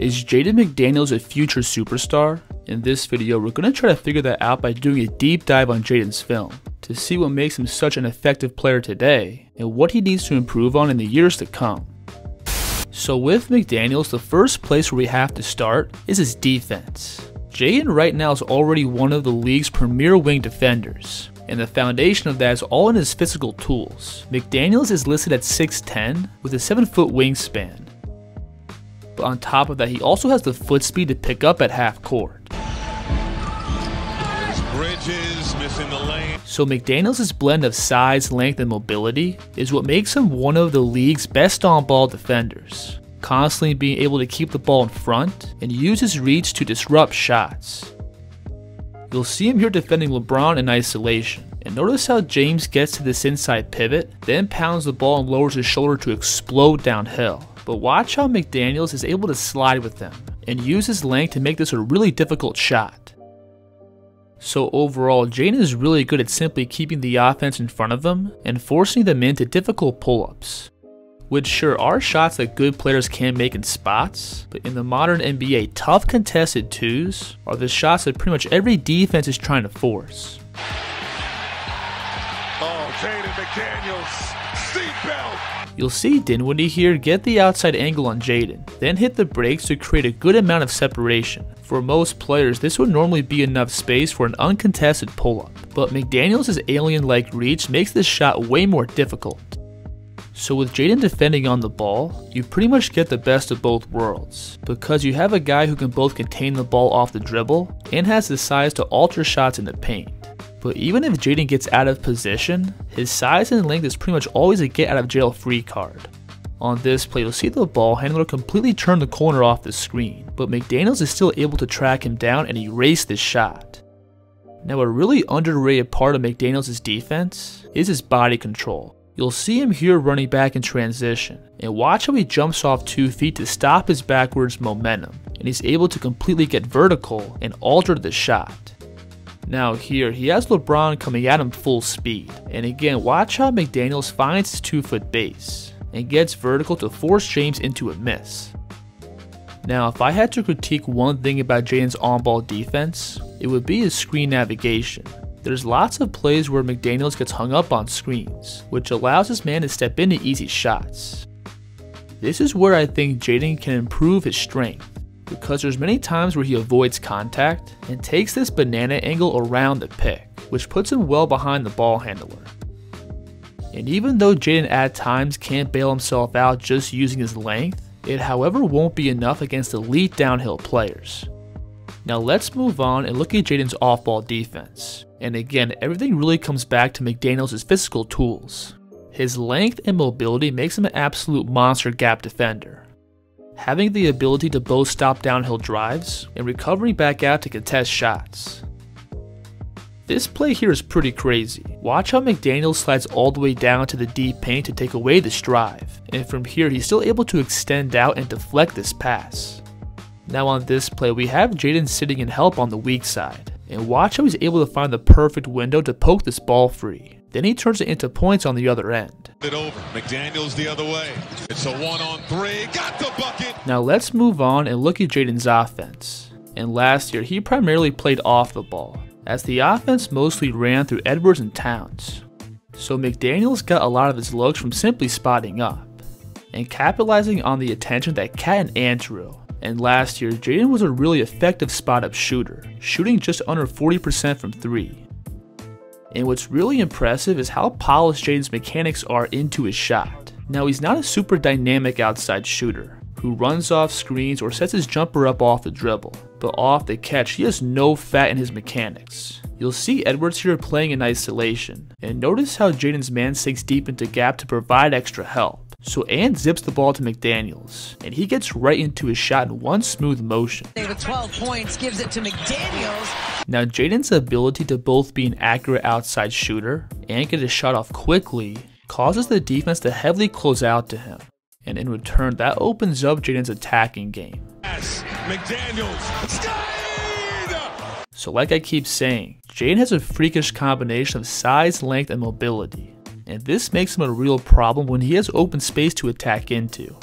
Is Jaden McDaniels a future superstar? In this video, we're going to try to figure that out by doing a deep dive on Jaden's film to see what makes him such an effective player today and what he needs to improve on in the years to come. So with McDaniels, the first place where we have to start is his defense. Jaden right now is already one of the league's premier wing defenders, and the foundation of that is all in his physical tools. McDaniels is listed at 6'10" with a 7-foot wingspan. But on top of that, he also has the foot speed to pick up at half court. Bridges missing the lane. So McDaniels' blend of size, length, and mobility is what makes him one of the league's best on-ball defenders, constantly being able to keep the ball in front and use his reach to disrupt shots. You'll see him here defending LeBron in isolation, and notice how James gets to this inside pivot, then pounds the ball and lowers his shoulder to explode downhill. But watch how McDaniels is able to slide with them and use his length to make this a really difficult shot. So overall, Jaden is really good at simply keeping the offense in front of them and forcing them into difficult pull-ups, which sure are shots that good players can make in spots, but in the modern NBA, tough contested twos are the shots that pretty much every defense is trying to force. Oh, Jaden McDaniels, seatbelt. You'll see Dinwiddie here get the outside angle on Jaden, then hit the brakes to create a good amount of separation. For most players, this would normally be enough space for an uncontested pull-up, but McDaniels' alien-like reach makes this shot way more difficult. So with Jaden defending on the ball, you pretty much get the best of both worlds, because you have a guy who can both contain the ball off the dribble and has the size to alter shots in the paint. But even if Jaden gets out of position, his size and length is pretty much always a get out of jail free card. On this play, you'll see the ball handler completely turn the corner off the screen, but McDaniels is still able to track him down and erase this shot. Now a really underrated part of McDaniels' defense is his body control. You'll see him here running back in transition, and watch how he jumps off 2 feet to stop his backwards momentum, and he's able to completely get vertical and alter the shot. Now here, he has LeBron coming at him full speed, and again watch how McDaniels finds his 2-foot base, and gets vertical to force James into a miss. Now if I had to critique one thing about Jaden's on-ball defense, it would be his screen navigation. There's lots of plays where McDaniels gets hung up on screens, which allows his man to step into easy shots. This is where I think Jaden can improve his strength, because there's many times where he avoids contact and takes this banana angle around the pick, which puts him well behind the ball handler. And even though Jaden at times can't bail himself out just using his length, it however won't be enough against elite downhill players. Now let's move on and look at Jaden's off-ball defense. And again, everything really comes back to McDaniels' physical tools. His length and mobility makes him an absolute monster gap defender, having the ability to both stop downhill drives and recovering back out to contest shots. This play here is pretty crazy. Watch how McDaniels slides all the way down to the deep paint to take away this drive, and from here he's still able to extend out and deflect this pass. Now on this play, we have Jaden sitting in help on the weak side, and watch how he's able to find the perfect window to poke this ball free. Then he turns it into points on the other end. McDaniels the other way. It's a 1-on-3. Got the bucket. Now let's move on and look at Jaden's offense. And last year, he primarily played off the ball, as the offense mostly ran through Edwards and Towns. So McDaniels got a lot of his looks from simply spotting up and capitalizing on the attention that Cat and Ant drew. And last year, Jaden was a really effective spot-up shooter, shooting just under 40% from 3. And what's really impressive is how polished Jaden's mechanics are into his shot. Now he's not a super dynamic outside shooter, who runs off screens or sets his jumper up off the dribble, but off the catch he has no fat in his mechanics. You'll see Edwards here playing in isolation, and notice how Jaden's man sinks deep into gap to provide extra help. So Ant zips the ball to McDaniels, and he gets right into his shot in one smooth motion. With 12 points, gives it to McDaniels. Now Jaden's ability to both be an accurate outside shooter and get his shot off quickly causes the defense to heavily close out to him, and in return that opens up Jaden's attacking game. Yes, McDaniels. So like I keep saying, Jaden has a freakish combination of size, length, and mobility, and this makes him a real problem when he has open space to attack into.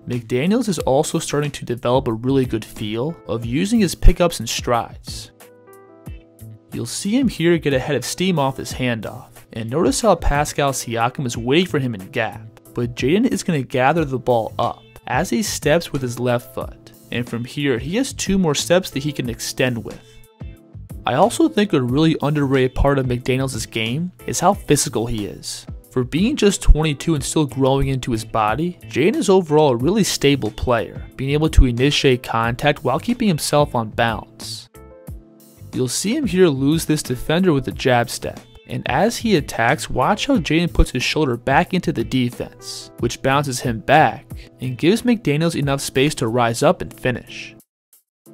McDaniels is also starting to develop a really good feel of using his pickups and strides. You'll see him here get ahead of steam off his handoff, and notice how Pascal Siakam is waiting for him in gap, but Jaden is going to gather the ball up as he steps with his left foot, and from here he has 2 more steps that he can extend with. I also think a really underrated part of McDaniels' game is how physical he is. For being just 22 and still growing into his body, Jaden is overall a really stable player, being able to initiate contact while keeping himself on balance. You'll see him here lose this defender with a jab step, and as he attacks, watch how Jaden puts his shoulder back into the defense, which bounces him back and gives McDaniels enough space to rise up and finish.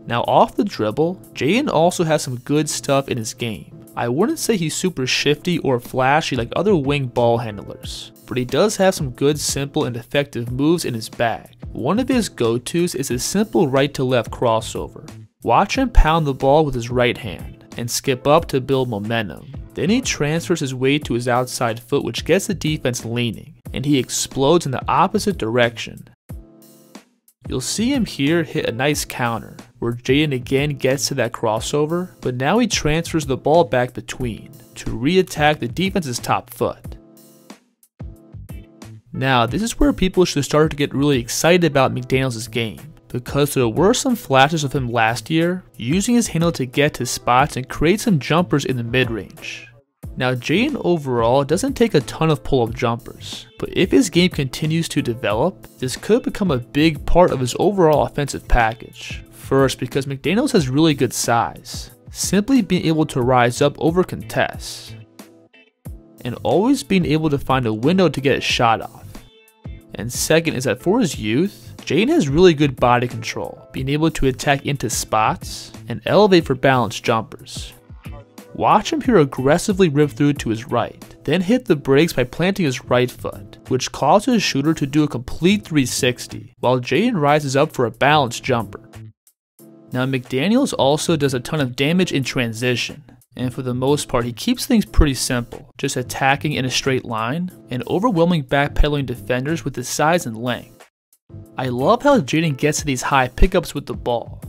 Now off the dribble, Jaden also has some good stuff in his game. I wouldn't say he's super shifty or flashy like other wing ball handlers, but he does have some good simple and effective moves in his bag. One of his go-tos is a simple right to left crossover. Watch him pound the ball with his right hand and skip up to build momentum. Then he transfers his weight to his outside foot, which gets the defense leaning, and he explodes in the opposite direction. You'll see him here hit a nice counter, where Jaden again gets to that crossover, but now he transfers the ball back between to re-attack the defense's top foot. Now this is where people should start to get really excited about McDaniels' game, because there were some flashes of him last year, using his handle to get to spots and create some jumpers in the mid-range. Now Jaden overall doesn't take a ton of pull-up jumpers, but if his game continues to develop, this could become a big part of his overall offensive package. First, because McDaniels has really good size, simply being able to rise up over contests, and always being able to find a window to get a shot off. And second is that for his youth, Jaden has really good body control, being able to attack into spots and elevate for balanced jumpers. Watch him here aggressively rip through to his right, then hit the brakes by planting his right foot, which causes his shooter to do a complete 360, while Jaden rises up for a balanced jumper. Now McDaniels also does a ton of damage in transition, and for the most part he keeps things pretty simple, just attacking in a straight line and overwhelming backpedaling defenders with his size and length. I love how Jaden gets to these high pickups with the ball,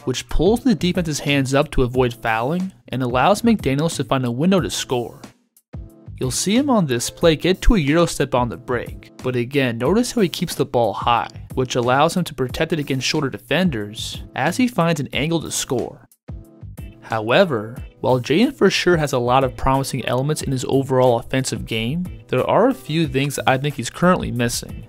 which pulls the defense's hands up to avoid fouling and allows McDaniels to find a window to score. You'll see him on this play get to a Euro step on the break, but again notice how he keeps the ball high, which allows him to protect it against shorter defenders as he finds an angle to score. However, while Jaden for sure has a lot of promising elements in his overall offensive game, there are a few things I think he's currently missing.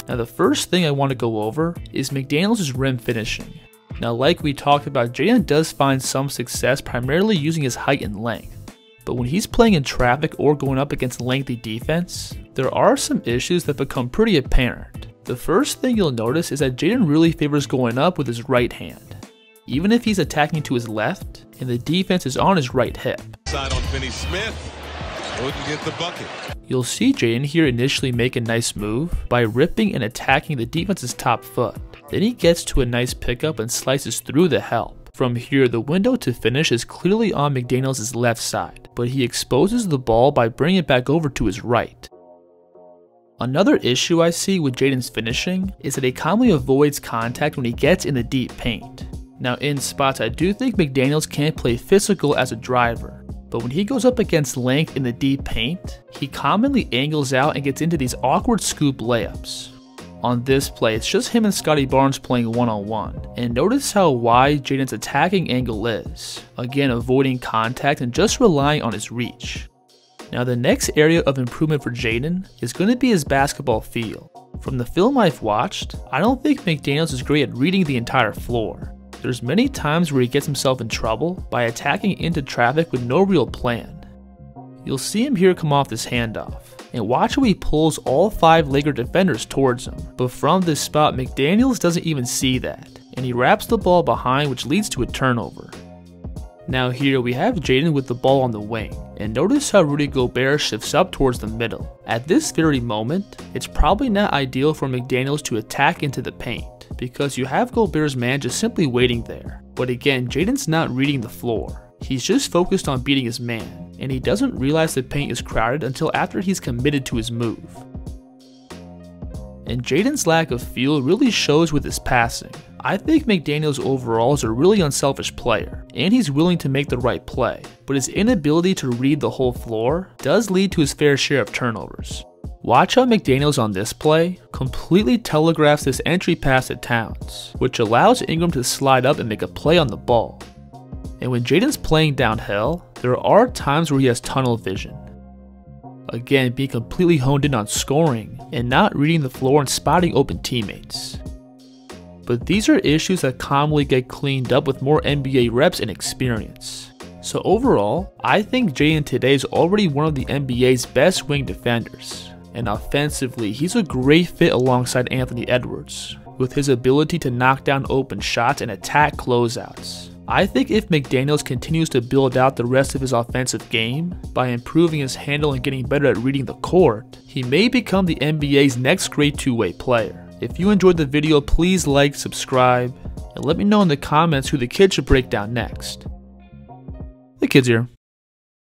Now the first thing I want to go over is McDaniels' rim finishing. Now like we talked about, Jaden does find some success primarily using his height and length, but when he's playing in traffic or going up against lengthy defense, there are some issues that become pretty apparent. The first thing you'll notice is that Jaden really favors going up with his right hand, even if he's attacking to his left and the defense is on his right hip. Side on Finney Smith, wouldn't get the bucket. You'll see Jaden here initially make a nice move by ripping and attacking the defense's top foot. Then he gets to a nice pickup and slices through the help. From here, the window to finish is clearly on McDaniels' left side, but he exposes the ball by bringing it back over to his right. Another issue I see with Jaden's finishing is that he calmly avoids contact when he gets in the deep paint. Now in spots, I do think McDaniels can play physical as a driver, but when he goes up against length in the deep paint, he commonly angles out and gets into these awkward scoop layups. On this play, it's just him and Scotty Barnes playing one-on-one, and notice how wide Jaden's attacking angle is, again avoiding contact and just relying on his reach. Now the next area of improvement for Jaden is going to be his basketball feel. From the film I've watched, I don't think McDaniels is great at reading the entire floor. There's many times where he gets himself in trouble by attacking into traffic with no real plan. You'll see him here come off this handoff, and watch how he pulls all 5 Laker defenders towards him, but from this spot McDaniels doesn't even see that, and he wraps the ball behind, which leads to a turnover. Now here we have Jaden with the ball on the wing, and notice how Rudy Gobert shifts up towards the middle. At this very moment, it's probably not ideal for McDaniels to attack into the paint, because you have Gobert's man just simply waiting there. But again, Jaden's not reading the floor. He's just focused on beating his man, and he doesn't realize the paint is crowded until after he's committed to his move. and Jaden's lack of feel really shows with his passing. I think McDaniels overall is a really unselfish player, and he's willing to make the right play, but his inability to read the whole floor does lead to his fair share of turnovers. Watch how McDaniels on this play completely telegraphs this entry pass to Towns, which allows Ingram to slide up and make a play on the ball. And when Jaden's playing downhill, there are times where he has tunnel vision. Again, being completely honed in on scoring and not reading the floor and spotting open teammates. But these are issues that commonly get cleaned up with more NBA reps and experience. So overall, I think Jaden today is already one of the NBA's best wing defenders. And offensively, he's a great fit alongside Anthony Edwards, with his ability to knock down open shots and attack closeouts. I think if McDaniels continues to build out the rest of his offensive game by improving his handle and getting better at reading the court, he may become the NBA's next great two-way player. If you enjoyed the video, please like, subscribe, and let me know in the comments who the kid should break down next. The kid's here.